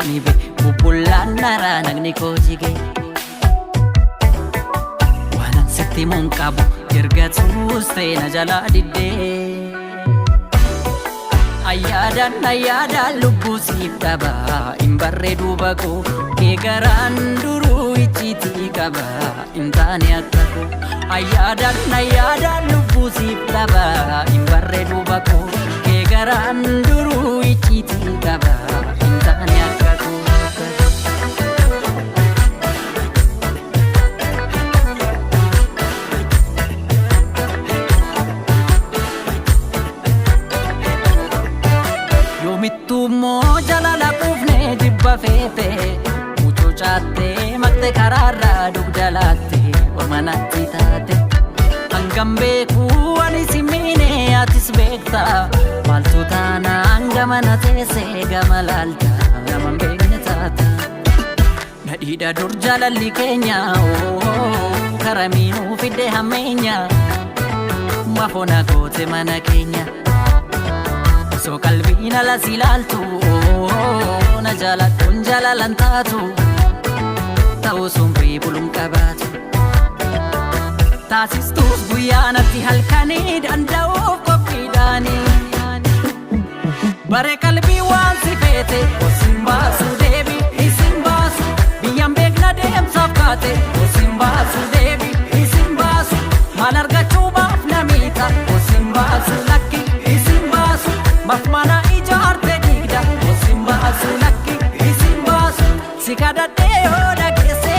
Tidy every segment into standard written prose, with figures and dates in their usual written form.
dhugaanibe bubbullaan naraa nagni koo jige waanan sitti mun qabu ergatuus ta'e na jalaa diddee ayyaadan lubbuu siif dhaba hin barreedu bakoo kee garaan duruu icciitii qaba hin taane akka koo ayyaadan lubbuu siif dhaba hin barreedu bakoo kee garaan duruu icciitii qaba hin taane akka koo Mittummoo jalala quufnee jibba feete mucoo caattee maqte karaarraa dugdalaatte ormanatti taate hangam beekuu ani si miine atis beekta maaltu taana hanga mana teessee gama laalta gaman beekne taata nadhiidha dur jalalli keenya karamiinuu fidde hammeenya mafona goote mana keenya So qalbiin ala si ilaaltu na jaalattuun jaalalan taatu ta'uu sun buluun qabaatu taasistuus guyyaa natti halkanii danda'uuf qophiidhaanii bare qalbii waan si feete osin baasu deebi isin baasu biyyaan beekna deemsaaf kaate osin baasu deebi isin baasu maal argachuu baaf namiita osin baasu lakki Mafmana ijaarte digda osin baasu lakki isin baasu si kadhadhee yoo dhageesse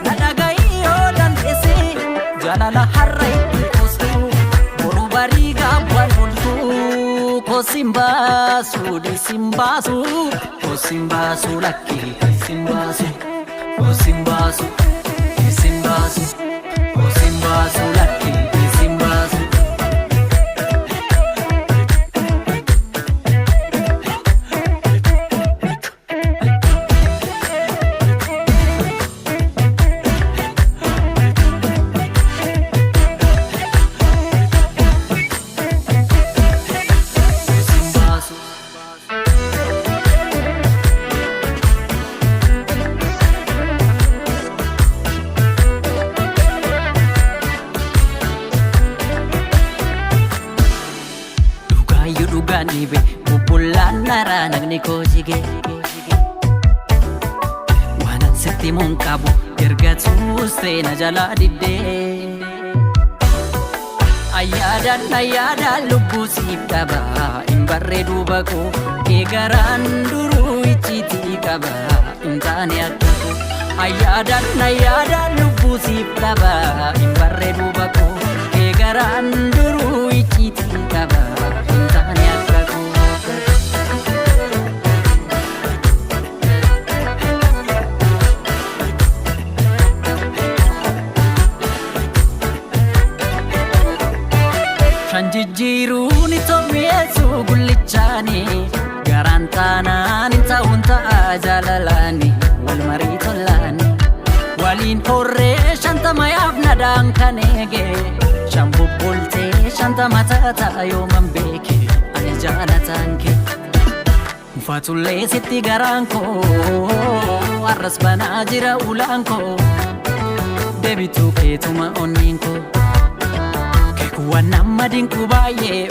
na dhaga'i yoo dandeesse jaalala har'a itti koostu boruu barii gaabban oltu kosin baasu disin baasu kosin baasu lakki isin baasu kosin baasu isin baasu kosin baasu lakki isin baasu dhugaanibe bubbullaan naraa nagni koo jige waanan sitti mun qabu ergatuus ta'e na jalaa diddee ayyaadan lubbuu siif dhaba hin barreedu bakoo kee garaan duruu icciitii qaba hin taane akka koo ayyaadan lubbuu siif dhaba hin barreedu bakoo kee garaan duruu icciitii qaba hin taane akka koo shan jijjiiruun itoo mi'eessuu gullichaani garaan taanaan hin ta'uun ta'a jaalalaani wal marii tollaani waliin horree shantama yaafnadhaan kan eege shan bubbultee shantama taata yooman beeke ani jaalataan kee ufatullee sitti garaan koo arras banaa jira ulaan koo deebituu keetuma onniin koo keekuwwan amma dinku baay'ee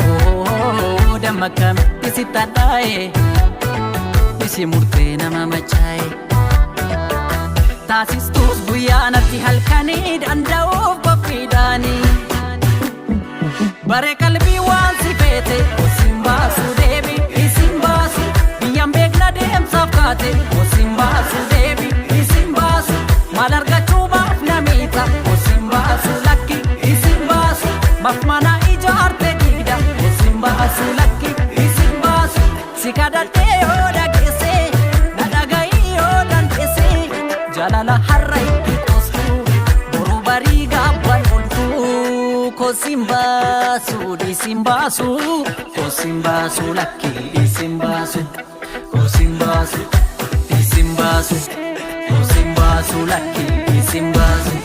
damma akkamitti sitti adhaa'e isi murtee nama machaa'e taasistuus guyyaa natti halkanii danda'uuf qophiidhaanii bare qalbii waan si feete osin baasu deebi isin baasu biyyaan beekna deemsaaf kaate osin baasu deebi isin baasu maal argachuu baaf namiita osin baasu lakki isin baasu mafmana ijaarte digda osin baasu lakki isin baasu si kadhadhee yoo dhageesse na dhaga'i yoo dandeesse jaalala har'a itti koostu boruu barii gaabban oltu kosin baasu disin baasu kosin baasu lakki isin baasu kosin baasu disin baasu kosin baasu lakki isin baasu